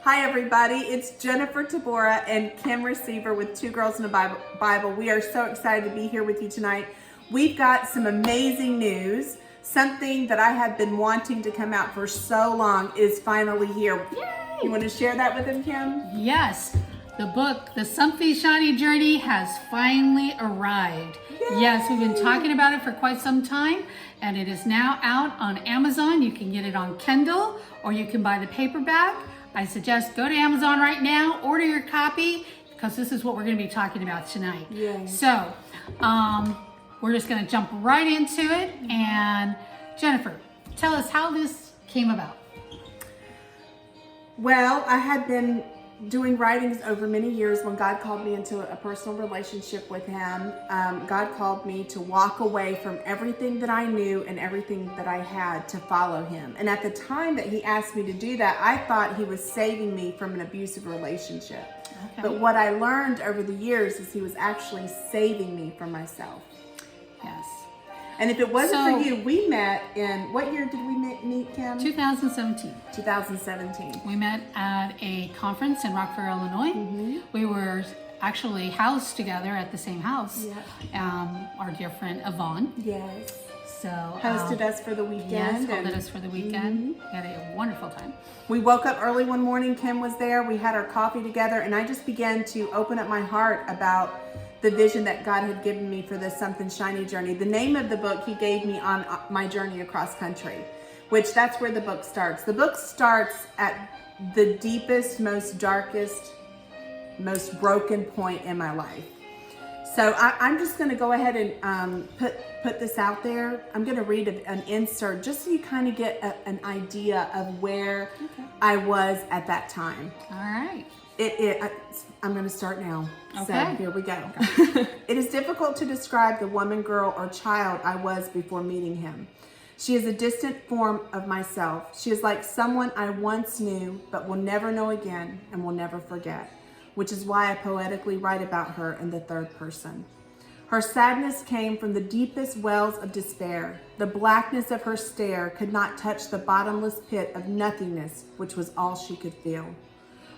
Hi everybody, it's Jennifer Tabora and Kim Receiver with Two Girls in a Bible. We are so excited to be here with you tonight. We've got some amazing news. Something that I have been wanting to come out for so long is finally here. Yay! You want to share that with them, Kim? Yes, the book, The Something Shiny Journey, has finally arrived. Yay! Yes, we've been talking about it for quite some time, and it is now out on Amazon. You can get it on Kindle, or you can buy the paperback. I suggest go to Amazon right now, order your copy, because this is what we're going to be talking about tonight. Yay. So, we're just going to jump right into it. And Jennifer, tell us how this came about. Well, I had been doing writings over many years when God called me into a personal relationship with Him. God called me to walk away from everything that I knew and everything that I had to follow Him. And at the time that He asked me to do that, I thought He was saving me from an abusive relationship. Okay. But what I learned over the years is He was actually saving me from myself. Yes. And if it wasn't for you, we met in, what year did we meet, Kim? 2017. 2017. We met at a conference in Rockford, Illinois. Mm-hmm. We were actually housed together at the same house. Yeah. Our dear friend Yvonne. Yes. So hosted us for the weekend. Yes, hosted us for the weekend. Mm-hmm. We had a wonderful time. We woke up early one morning. Kim was there. We had our coffee together, and I just began to open up my heart about the vision that God had given me for this Something Shiny journey. The name of the book He gave me on my journey across country, which that's where the book starts. The book starts at the deepest, most darkest, most broken point in my life. So I'm just going to go ahead and put this out there. I'm going to read an insert just so you kind of get an idea of where I was at that time. All right. I'm going to start now. Okay. So here we go. It is difficult to describe the woman, girl, or child I was before meeting Him. She is a distant form of myself. She is like someone I once knew but will never know again and will never forget, which is why I poetically write about her in the third person. Her sadness came from the deepest wells of despair. The blackness of her stare could not touch the bottomless pit of nothingness, which was all she could feel.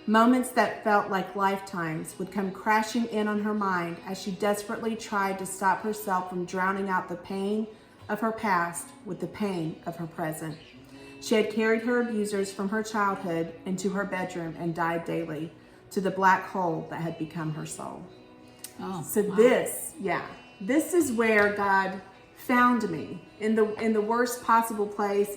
Moments that felt like lifetimes would come crashing in on her mind as she desperately tried to stop herself from drowning out the pain of her past with the pain of her present. She had carried her abusers from her childhood into her bedroom and died daily to the black hole that had become her soul. Oh, so wow. This is where God found me in the worst possible place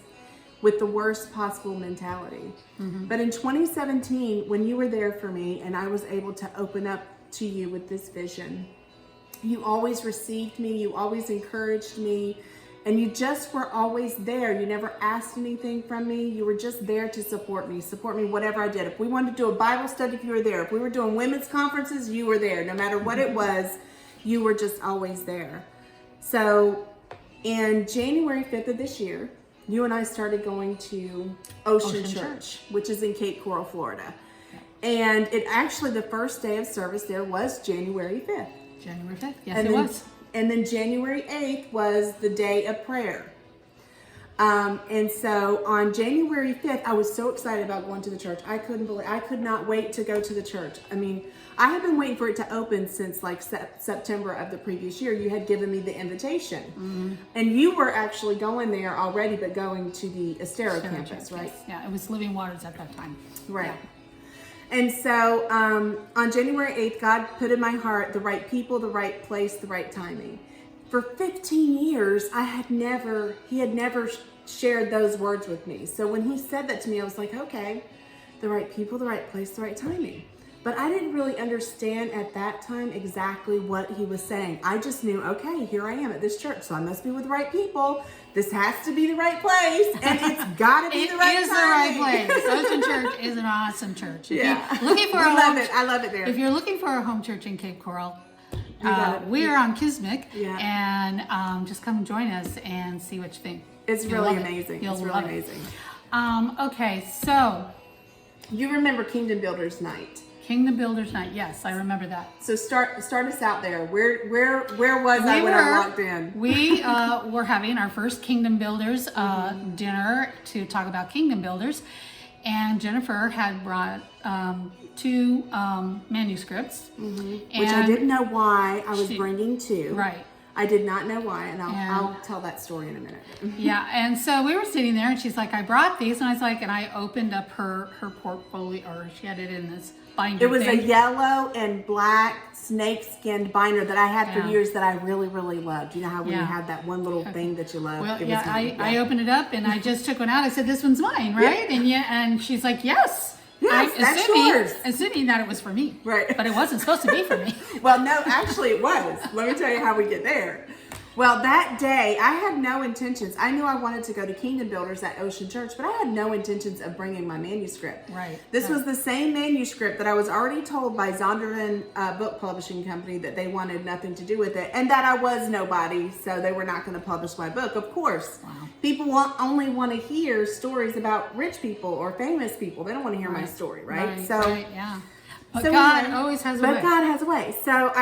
with the worst possible mentality. Mm-hmm. But in 2017, when you were there for me and I was able to open up to you with this vision, you always received me, you always encouraged me, and you just were always there. You never asked anything from me. You were just there to support me whatever I did. If we wanted to do a Bible study, you were there. If we were doing women's conferences, you were there. No matter what it was, you were just always there. So in January 5th of this year, you and I started going to Ocean Church, which is in Cape Coral, Florida. And it actually, the first day of service there was January 5th. January 5th, yes, it was. And then January 8th was the day of prayer. And so on January 5th, I was so excited about going to the church. I could not wait to go to the church. I mean, I had been waiting for it to open since like September of the previous year. You had given me the invitation. Mm-hmm. And you were actually going there already, but going to the Estero campus, right? Yeah, it was Living Waters at that time. Right. Yeah. And so on January 8th, God put in my heart the right people, the right place, the right timing. For 15 years, He had never shared those words with me. So when He said that to me, I was like, okay, the right people, the right place, the right timing. But I didn't really understand at that time exactly what He was saying. I just knew, okay, here I am at this church, so I must be with the right people. This has to be the right place, and it's got to be the right time. It is the right place. Ocean Church is an awesome church. Yeah. I love it there. If you're looking for a home church in Cape Coral, we are on Kismic, and just come join us and see what you think. It's really amazing. You'll it's love really it. amazing. Okay, so you remember Kingdom Builders Night? Kingdom Builders Night, yes, I remember that. So start us out there. Where was I when I walked in? We were having our first Kingdom Builders dinner to talk about Kingdom Builders, And Jennifer had brought 2 manuscripts. Which I didn't know why I was bringing 2. Right. I did not know why, and I'll tell that story in a minute. Yeah, and so we were sitting there, and she's like, I brought these, and I was like, and I opened up her portfolio, or she had it in this binder. It was a yellow and black snake-skinned binder that I had for years that I really, really loved. You know how when you have that one little thing that you love? Well, I opened it up, and I just took one out. I said, this one's mine, right? And she's like, yes. Yes, that's yours. Assuming that it was for me. Right. But it wasn't supposed to be for me. Well, no, actually it was. Let me tell you how we get there. Well, that day, I had no intentions. I knew I wanted to go to Kingdom Builders at Ocean Church, but I had no intentions of bringing my manuscript. Right. This was the same manuscript that I was already told by Zondervan Book Publishing Company that they wanted nothing to do with it, and that I was nobody, so they were not going to publish my book. Of course, people only want to hear stories about rich people or famous people. They don't want to hear my story, right? Yeah. But God always has a way. But God has a way. So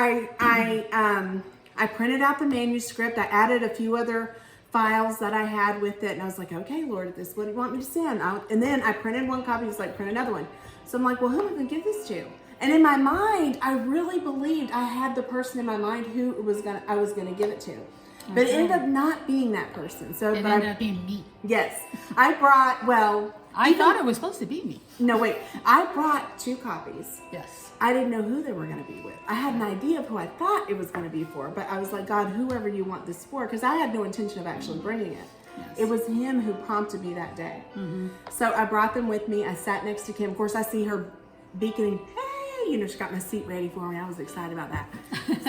I printed out the manuscript. I added a few other files that I had with it. And I was like, okay, Lord, this is what you want me to send. And then I printed one copy. He's like, print another one. So I'm like, well, who am I going to give this to? And in my mind, I really believed I had the person in my mind who I was going to give it to. But it ended up not being that person. So it ended up being me. Yes. I thought it was supposed to be me. No, wait. I brought 2 copies. Yes. I didn't know who they were going to be with. I had an idea of who I thought it was going to be for, but I was like, God, whoever you want this for, because I had no intention of actually bringing it. Yes. It was him who prompted me that day. So I brought them with me. I sat next to Kim. Of course, I see her beaconing, hey, she got my seat ready for me. I was excited about that.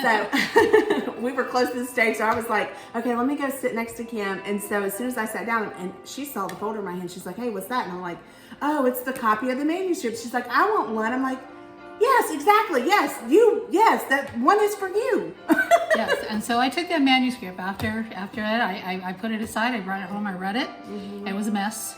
So we were close to the stage, so I was like, okay, let me go sit next to Kim. And so as soon as I sat down, and she saw the folder in my hand, she's like, hey, what's that? And I'm like, oh, it's the copy of the manuscript. She's like, I want one. I'm like, yes, exactly. Yes, that one is for you. Yes, and so I took that manuscript after it. I put it aside. I brought it home. I read it. It was a mess.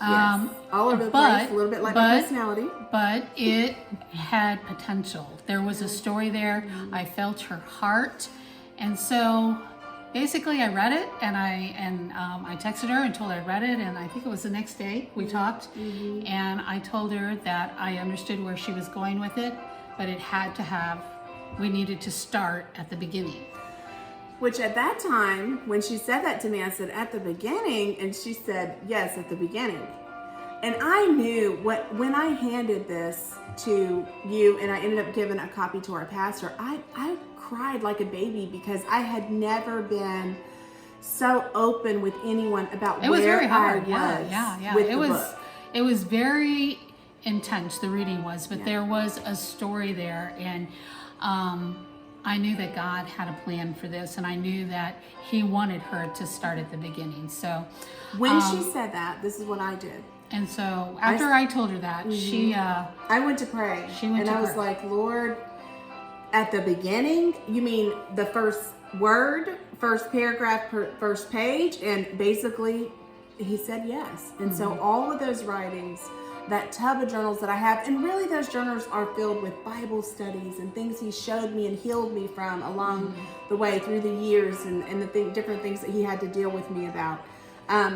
Yes. All over the place, a little bit like my personality. But it had potential. There was a story there. I felt her heart, and so basically I read it, and I texted her and told her I read it, and I think it was the next day we talked, and I told her that I understood where she was going with it, but it had to we needed to start at the beginning. Which at that time, when she said that to me, I said, at the beginning? And she said, yes, at the beginning. And I knew when I handed this to you, and I ended up giving a copy to our pastor, I cried like a baby because I had never been so open with anyone about it was where very hard. I was yeah. with the book. It was very intense, the reading was, but there was a story there, and I knew that God had a plan for this, and I knew that he wanted her to start at the beginning. So when she said that, this is what I did. And so after I told her that, I went to pray. I was like, Lord, at the beginning, you mean the first word, first paragraph, first page? And basically he said yes. And so all of those writings, that tub of journals that I have, and really those journals are filled with Bible studies and things he showed me and healed me from along the way through the years, and the different things that he had to deal with me about.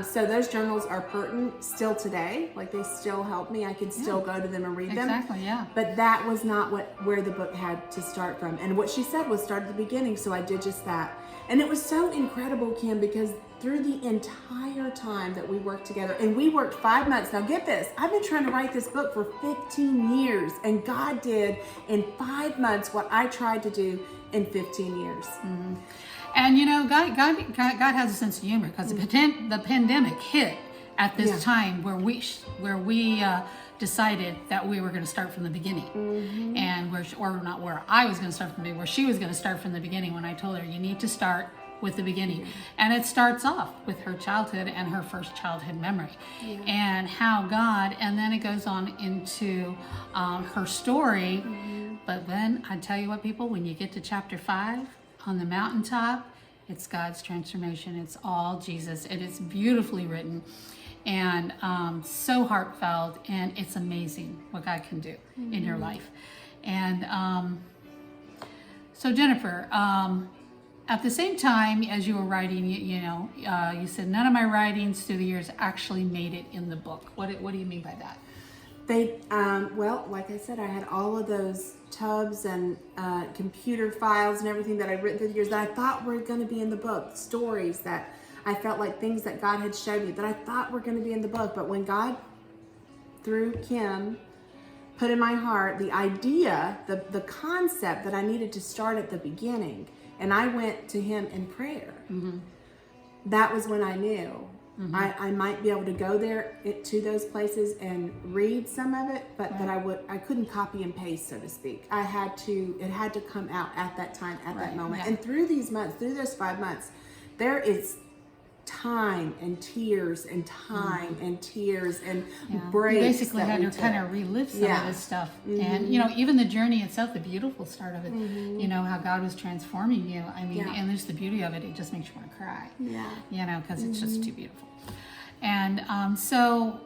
So those journals are pertinent still today. Like, they still help me. I can still go to them and read them. Exactly, yeah. But that was not where the book had to start from. And what she said was start at the beginning. So I did just that. And it was so incredible, Kim, because through the entire time that we worked together, and we worked 5 months. Now get this, I've been trying to write this book for 15 years, and God did in 5 months what I tried to do in 15 years. And you know, God has a sense of humor, because the pandemic hit at this time where we decided that we were going to start from the beginning, and where I was going to start from the beginning, where she was going to start from the beginning. When I told her, you need to start with the beginning, and it starts off with her childhood and her first childhood memory, and how God, and then it goes on into her story. But then I tell you what, people, when you get to chapter 5 on the mountaintop, it's God's transformation. It's all Jesus, and it's beautifully written, and so heartfelt, and it's amazing what God can do in your life. And so Jennifer, at the same time as you were writing, you said none of my writings through the years actually made it in the book. What do you mean by that? They, well, like I said, I had all of those tubs and computer files and everything that I'd written through the years that I thought were going to be in the book. Stories that I felt like things that God had showed me that I thought were going to be in the book. But when God, through Kim, put in my heart the idea, the concept that I needed to start at the beginning, and I went to him in prayer, that was when I knew I might be able to go there to those places and read some of it, but that I couldn't copy and paste, so to speak. It had to come out at that time, at that moment. Yeah. And through these months, through those 5 months, there is time and tears and time and tears and breaks. You basically had to took. kind of relive some of this stuff. And, even the journey itself, the beautiful start of it, how God was transforming you. I mean, and there's the beauty of it. It just makes you want to cry. Yeah. Because it's just too beautiful. And so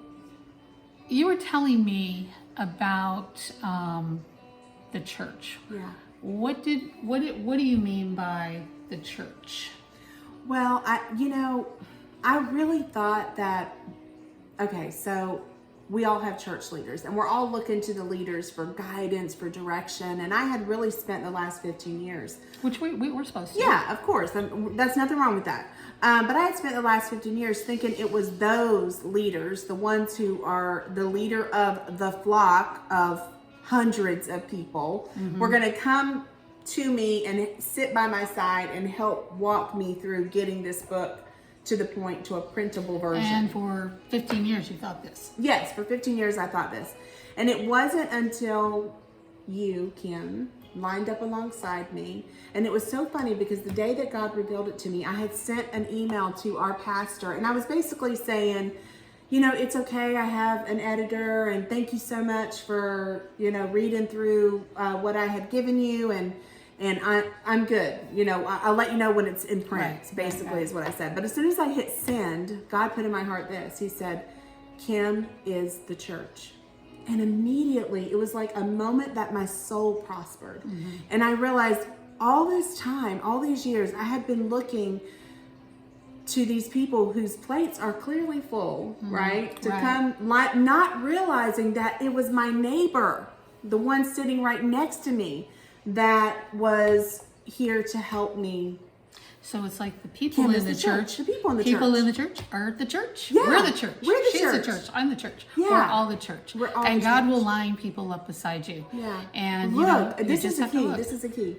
you were telling me about the church. Yeah. What do you mean by the church? Well, I really thought that, okay, so we all have church leaders and we're all looking to the leaders for guidance, for direction. And I had really spent the last 15 years. Which we were supposed to. Yeah, of course. That's nothing wrong with that. But I had spent the last 15 years thinking it was those leaders, the ones who are the leader of the flock of hundreds of people, were going to come to me and sit by my side and help walk me through getting this book to the point, to a printable version. And for 15 years you thought this? Yes, for 15 years I thought this. And it wasn't until you, Kim, lined up alongside me. And it was so funny because the day that God revealed it to me, I had sent an email to our pastor and I was basically saying, it's okay, I have an editor and thank you so much for, reading through what I had given you and I'm good. I'll let you know when it's in print, basically is what I said. But as soon as I hit send, God put in my heart this. He said, Kim is the church. And immediately it was like a moment that my soul prospered. And I realized all this time, all these years, I had been looking to these people whose plates are clearly full, right? To come, not realizing that it was my neighbor, the one sitting right next to me, that was here to help me. So it's like the people in the church. The people in the People church. in the church are the church. Yeah, We're the church. we're the She's church. the church. I'm the church. Yeah. We're all the church. We're all and the God church. will line people up beside you. Yeah. And look, you this just is the have to key. look. This is the key.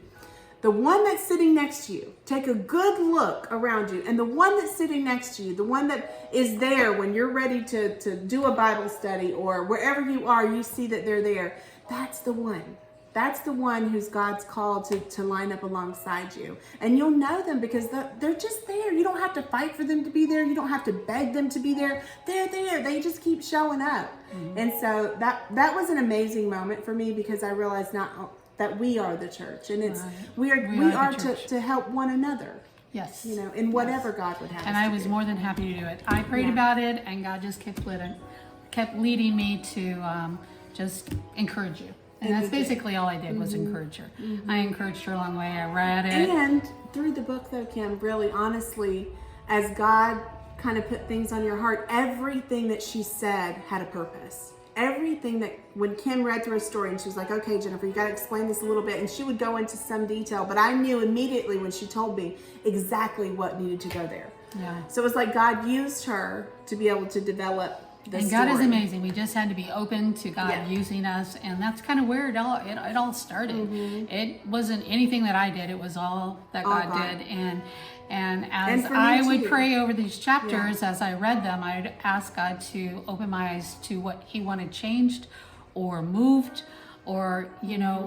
The one that's sitting next to you, take a good look around you. And the one that's sitting next to you, the one that is there when you're ready to do a Bible study or wherever you are, you see that they're there. That's the one. That's the one who's God's called to line up alongside you. And you'll know them because they're just there. You don't have to fight for them to be there. You don't have to beg them to be there. They're there. They just keep showing up. And so that was an amazing moment for me because I realized that we are the church. And it's we are to help one another. Yes. In whatever God would have And us I to was do. more than happy to do it. I prayed about it and God just kept leading me to just encourage you. And that's basically all I did was encourage her. I encouraged her along the way. I read it. And through the book, though, Kim, really honestly, as God kind of put things on your heart, everything that she said had a purpose. Everything that, when Kim read through a story and she was like, okay, Jennifer, you got to explain this a little bit. And she would go into some detail, but I knew immediately when she told me exactly what needed to go there. Yeah. So it was like God used her to be able to develop the And story. God is amazing. We just had to be open to God using us, and that's kind of where it all started. It wasn't anything that I did; it was all that God did. And as for me I would too. pray over these chapters, as I read them, I'd ask God to open my eyes to what He wanted changed, or moved, or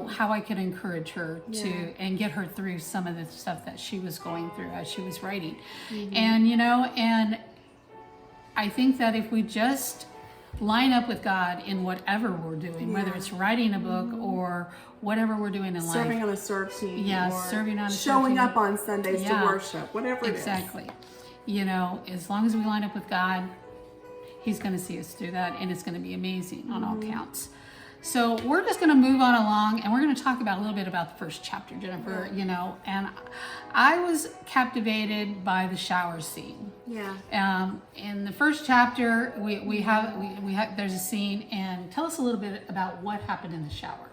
how I could encourage her to and get her through some of the stuff that she was going through as she was writing, and I think that if we just line up with God in whatever we're doing, whether it's writing a book or whatever we're doing in serving life. on a serve team. Yeah, serving on a serve showing team. up on Sundays to Yeah. worship, whatever it is. Exactly. As long as we line up with God, He's going to see us through that, and it's going to be amazing on all counts. So we're just going to move on along, and we're going to talk about a little bit about the first chapter, Jennifer. You know, and I was captivated by the shower scene. Yeah. In the first chapter, we have there's a scene, and tell us a little bit about what happened in the shower.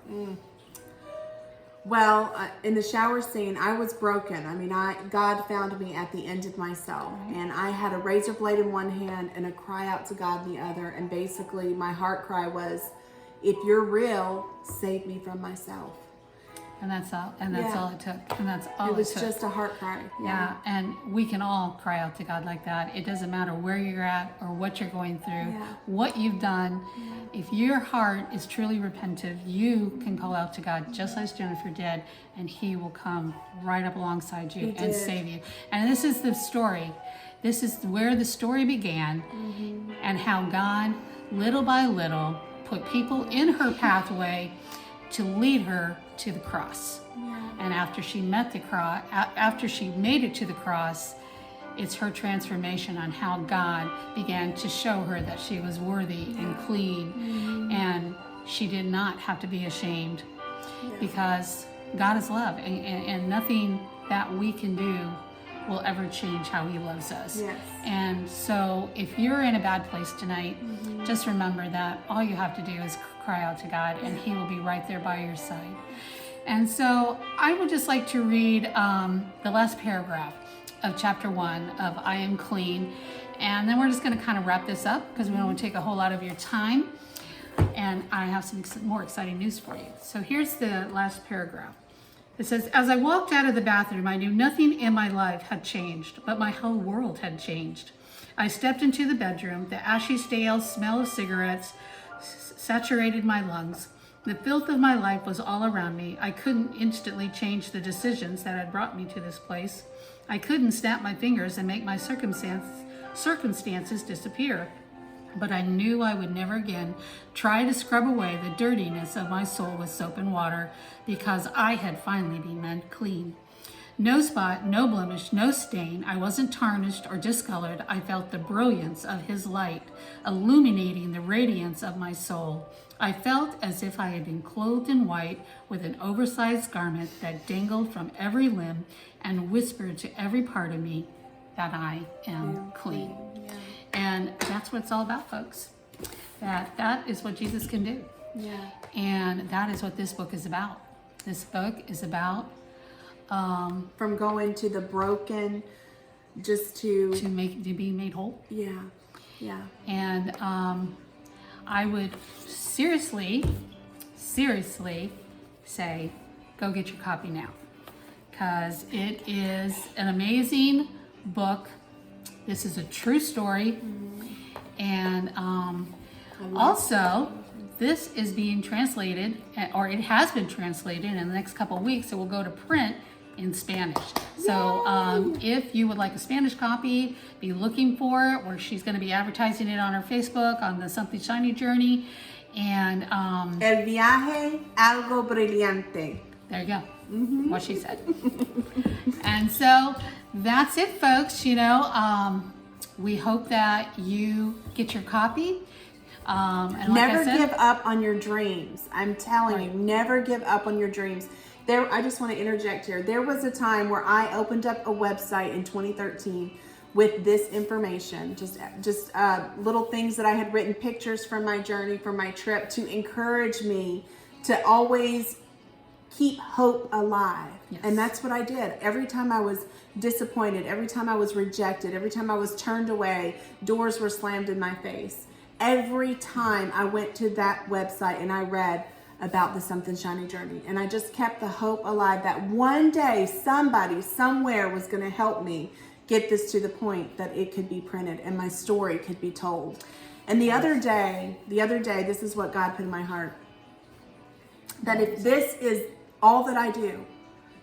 Well, in the shower scene, I was broken. I mean, God found me at the end of myself, and I had a razor blade in one hand and a cry out to God in the other. And basically, my heart cry was, "If you're real, save me from myself." And that's all. And that's all it took. And that's all it was took. just a heart cry. Yeah, and we can all cry out to God like that. It doesn't matter where you're at or what you're going through, what you've done. If your heart is truly repentant, you can call out to God just as Jennifer did, and He will come right up alongside you and save you. And this is the story. This is where the story began, and how God, little by little, put people in her pathway to lead her to the cross. And after she met the cross, after she made it to the cross, it's her transformation on how God began to show her that she was worthy and clean, and she did not have to be ashamed, because God is love, and nothing that we can do will ever change how He loves us. And so if you're in a bad place tonight, just remember that all you have to do is cry out to God, and He will be right there by your side. And so I would just like to read the last paragraph of chapter 1 of I Am Clean. And then we're just going to kind of wrap this up, because we don't want to take a whole lot of your time. And I have some more exciting news for you. So here's the last paragraph. It says, "As I walked out of the bathroom, I knew nothing in my life had changed, but my whole world had changed. I stepped into the bedroom. The ashy, stale smell of cigarettes saturated my lungs. The filth of my life was all around me. I couldn't instantly change the decisions that had brought me to this place. I couldn't snap my fingers and make my circumstances disappear. But I knew I would never again try to scrub away the dirtiness of my soul with soap and water, because I had finally been meant clean. No spot, no blemish, no stain. I wasn't tarnished or discolored. I felt the brilliance of His light, illuminating the radiance of my soul. I felt as if I had been clothed in white with an oversized garment that dangled from every limb and whispered to every part of me that I am clean." And that's what it's all about, folks. That is what Jesus can do. And that is what this book is about. This book is about from going to the broken, just to be made whole. And I would seriously say, go get your copy now, because it is an amazing book. This is a true story. And also, this is being translated, or it has been translated. In the next couple of weeks, it will go to print in Spanish. So if you would like a Spanish copy, be looking for it, where she's going to be advertising it on her Facebook, on the Something Shiny Journey. And El viaje algo brillante. There you go. What she said. And so that's it, folks. You know, we hope that you get your copy. And like never I said, give up on your dreams. I'm telling you, never give up on your dreams. I just want to interject here. There was a time where I opened up a website in 2013 with this information, just little things that I had written, pictures from my journey, from my trip, to encourage me to always keep hope alive. And that's what I did. Every time I was disappointed, every time I was rejected, every time I was turned away, doors were slammed in my face. Every time I went to that website and I read about the Something Shiny Journey, and I just kept the hope alive that one day somebody somewhere was going to help me get this to the point that it could be printed and my story could be told. And the other day, this is what God put in my heart, that if this is all that I do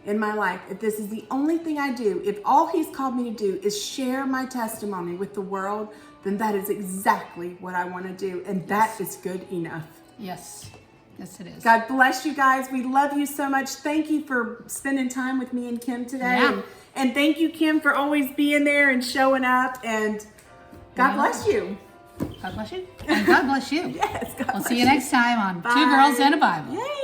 in my life, if this is the only thing I do, if all He's called me to do is share my testimony with the world, then that is exactly what I want to do. And that is good enough. Yes. Yes, it is. God bless you guys. We love you so much. Thank you for spending time with me and Kim today. And thank you, Kim, for always being there and showing up. And God bless you. God bless you. And God bless you. Yes, God We'll bless see you next time on Two Bye. Girls and a Bible. Yay.